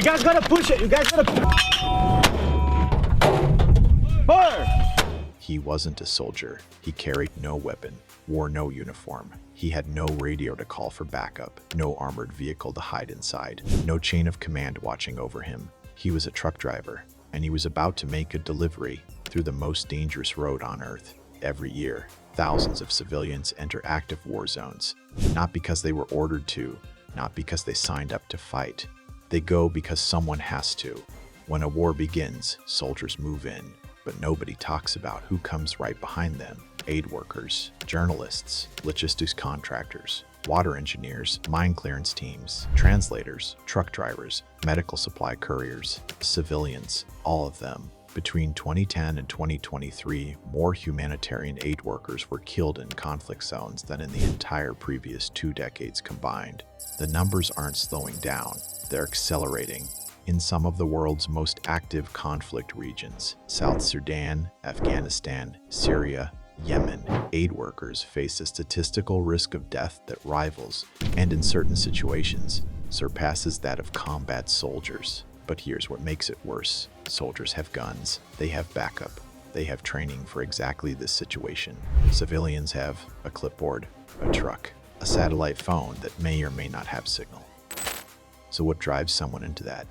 guys gotta push it. You guys gotta fire. He wasn't a soldier. He carried no weapon, wore no uniform. He had no radio to call for backup, no armored vehicle to hide inside, no chain of command watching over him. He was a truck driver, and he was about to make a delivery through the most dangerous road on Earth. Every year, thousands of civilians enter active war zones, not because they were ordered to, not because they signed up to fight. They go because someone has to. When a war begins, soldiers move in, but nobody talks about who comes right behind them. Aid workers, journalists, logistics contractors, water engineers, mine clearance teams, translators, truck drivers, medical supply couriers, civilians, all of them. Between 2010 and 2023, more humanitarian aid workers were killed in conflict zones than in the entire previous 2 decades combined. The numbers aren't slowing down, they're accelerating. In some of the world's most active conflict regions, South Sudan, Afghanistan, Syria, Yemen, aid workers face a statistical risk of death that rivals, and in certain situations, surpasses that of combat soldiers. But here's what makes it worse. Soldiers have guns, they have backup, they have training for exactly this situation. Civilians have a clipboard, a truck, a satellite phone that may or may not have signal. So what drives someone into that?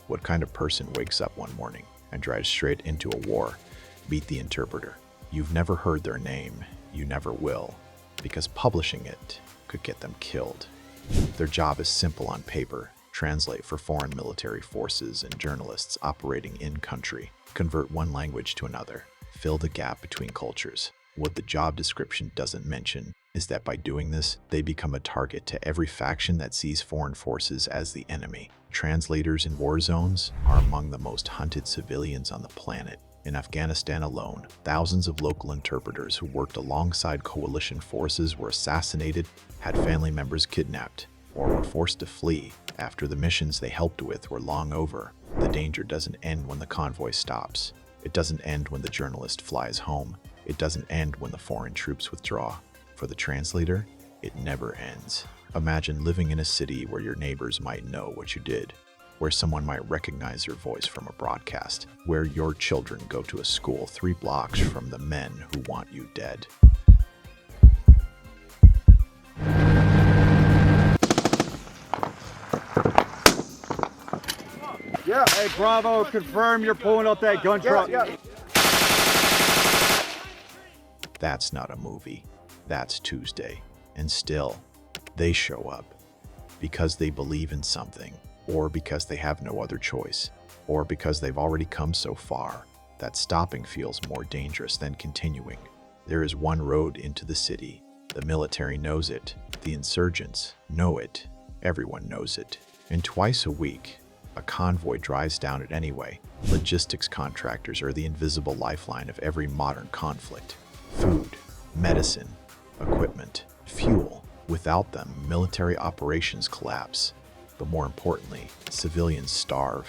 What kind of person wakes up one morning and drives straight into a war? Meet the interpreter. You've never heard their name, you never will, because publishing it could get them killed. Their job is simple on paper: translate for foreign military forces and journalists operating in country, convert one language to another, fill the gap between cultures. What the job description doesn't mention is that by doing this, they become a target to every faction that sees foreign forces as the enemy. Translators in war zones are among the most hunted civilians on the planet. In Afghanistan alone, thousands of local interpreters who worked alongside coalition forces were assassinated, had family members kidnapped, or were forced to flee after the missions they helped with were long over. The danger doesn't end when the convoy stops. It doesn't end when the journalist flies home. It doesn't end when the foreign troops withdraw. For the translator, it never ends. Imagine living in a city where your neighbors might know what you did, where someone might recognize your voice from a broadcast, where your children go to a school 3 blocks from the men who want you dead. Yeah. Hey, Bravo, confirm you're pulling out that gun truck. Yeah. That's not a movie. That's Tuesday. And still, they show up because they believe in something, or because they have no other choice, or because they've already come so far that stopping feels more dangerous than continuing. There is one road into the city. The military knows it. The insurgents know it. Everyone knows it. And twice a week, a convoy drives down it anyway. Logistics contractors are the invisible lifeline of every modern conflict. Food, medicine, equipment, fuel. Without them, military operations collapse. But more importantly, civilians starve.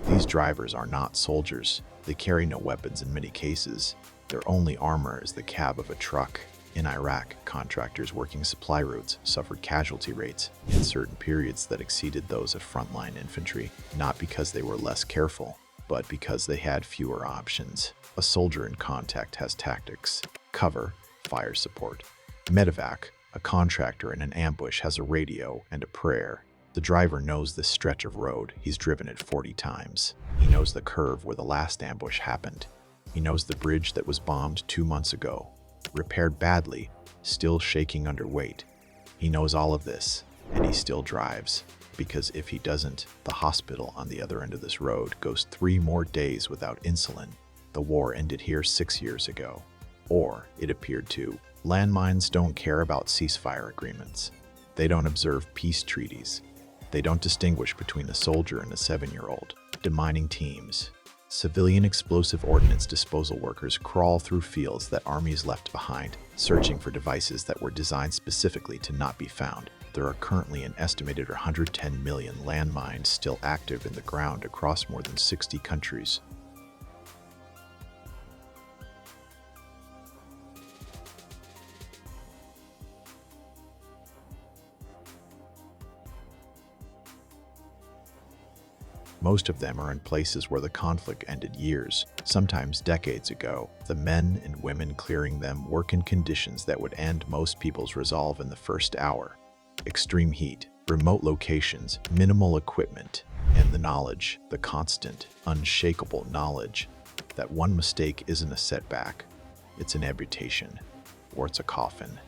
These drivers are not soldiers. They carry no weapons in many cases. Their only armor is the cab of a truck. In Iraq, contractors working supply routes suffered casualty rates in certain periods that exceeded those of frontline infantry, not because they were less careful, but because they had fewer options. A soldier in contact has tactics: cover, fire support. Medevac, a contractor in an ambush, has a radio and a prayer. The driver knows this stretch of road. He's driven it 40 times. He knows the curve where the last ambush happened. He knows the bridge that was bombed 2 months ago, repaired badly, still shaking under weight. He knows all of this, and he still drives. Because if he doesn't, the hospital on the other end of this road goes 3 more days without insulin. The war ended here 6 years ago. Or it appeared to. Landmines don't care about ceasefire agreements. They don't observe peace treaties. They don't distinguish between a soldier and a 7-year-old. Demining teams. Civilian explosive ordnance disposal workers crawl through fields that armies left behind, searching for devices that were designed specifically to not be found. There are currently an estimated 110 million landmines still active in the ground across more than 60 countries. Most of them are in places where the conflict ended years, sometimes decades ago. The men and women clearing them work in conditions that would end most people's resolve in the first hour. Extreme heat, remote locations, minimal equipment, and the knowledge, the constant, unshakable knowledge, that one mistake isn't a setback, it's an amputation, or it's a coffin.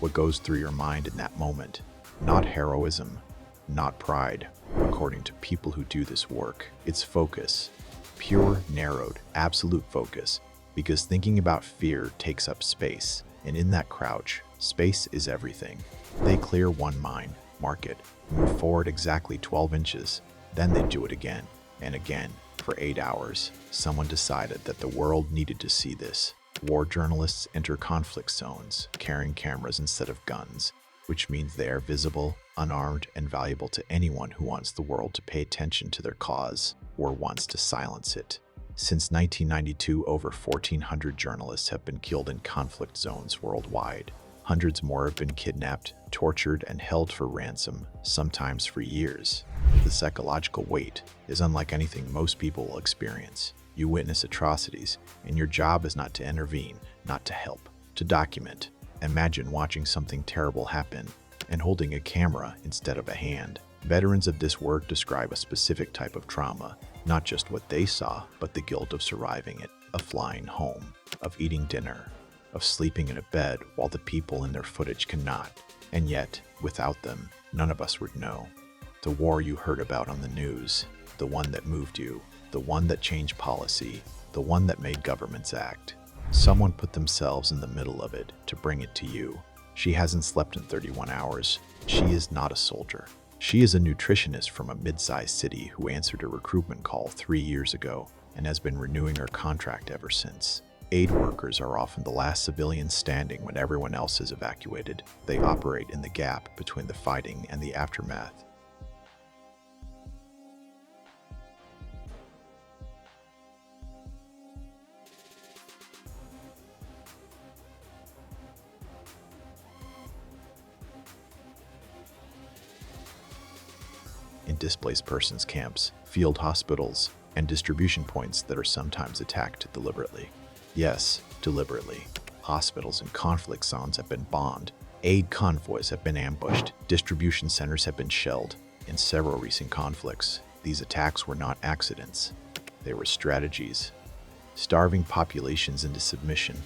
What goes through your mind in that moment? Not heroism, not pride. According to people who do this work, it's focus. Pure, narrowed, absolute focus. Because thinking about fear takes up space. And in that crouch, space is everything. They clear one mine, mark it, move forward exactly 12 inches. Then they do it again and again. For 8 hours, someone decided that the world needed to see this. War journalists enter conflict zones, carrying cameras instead of guns, which means they are visible, unarmed, and valuable to anyone who wants the world to pay attention to their cause or wants to silence it. Since 1992, over 1,400 journalists have been killed in conflict zones worldwide. Hundreds more have been kidnapped, tortured, and held for ransom, sometimes for years. The psychological weight is unlike anything most people will experience. You witness atrocities, and your job is not to intervene, not to help, to document. Imagine watching something terrible happen and holding a camera instead of a hand. Veterans of this work describe a specific type of trauma, not just what they saw, but the guilt of surviving it, of flying home, of eating dinner, of sleeping in a bed while the people in their footage cannot. And yet, without them, none of us would know. The war you heard about on the news, the one that moved you, the one that changed policy, the one that made governments act. Someone put themselves in the middle of it to bring it to you. She hasn't slept in 31 hours. She is not a soldier. She is a nutritionist from a mid-sized city who answered a recruitment call 3 years ago and has been renewing her contract ever since. Aid workers are often the last civilians standing when everyone else is evacuated. They operate in the gap between the fighting and the aftermath. In displaced persons camps, field hospitals, and distribution points that are sometimes attacked deliberately. Yes, deliberately. Hospitals in conflict zones have been bombed, aid convoys have been ambushed, distribution centers have been shelled. In several recent conflicts, these attacks were not accidents. They were strategies. Starving populations into submission,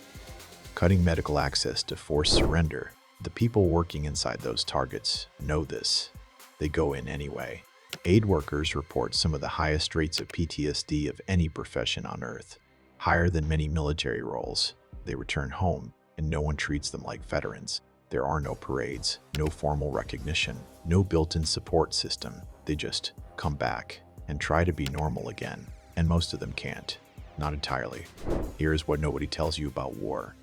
cutting medical access to force surrender. The people working inside those targets know this. They go in anyway. Aid workers report some of the highest rates of PTSD of any profession on Earth, higher than many military roles. They return home, and no one treats them like veterans. There are no parades, no formal recognition, no built-in support system. They just come back and try to be normal again, and most of them can't. Not entirely. Here's what nobody tells you about war.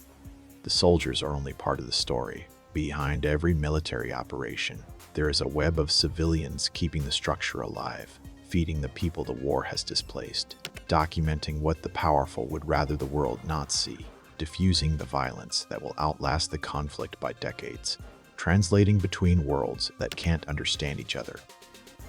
The soldiers are only part of the story. Behind every military operation, there is a web of civilians keeping the structure alive, feeding the people the war has displaced, documenting what the powerful would rather the world not see, diffusing the violence that will outlast the conflict by decades, translating between worlds that can't understand each other.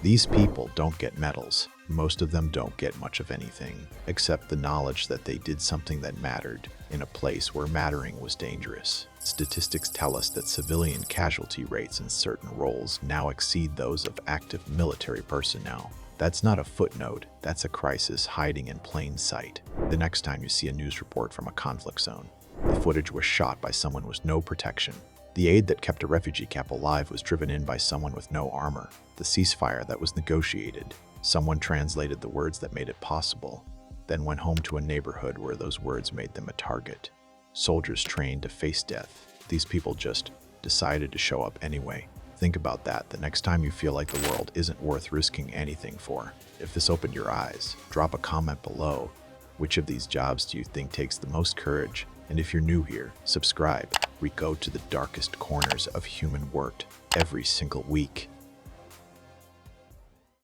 These people don't get medals. Most of them don't get much of anything, except the knowledge that they did something that mattered in a place where mattering was dangerous. Statistics tell us that civilian casualty rates in certain roles now exceed those of active military personnel. That's not a footnote, that's a crisis hiding in plain sight. The next time you see a news report from a conflict zone, the footage was shot by someone with no protection. The aid that kept a refugee camp alive was driven in by someone with no armor. The ceasefire that was negotiated, someone translated the words that made it possible, then went home to a neighborhood where those words made them a target. Soldiers trained to face death. These people just decided to show up anyway. Think about that the next time you feel like the world isn't worth risking anything for. If this opened your eyes, drop a comment below. Which of these jobs do you think takes the most courage? And if you're new here, subscribe. We go to the darkest corners of human work every single week.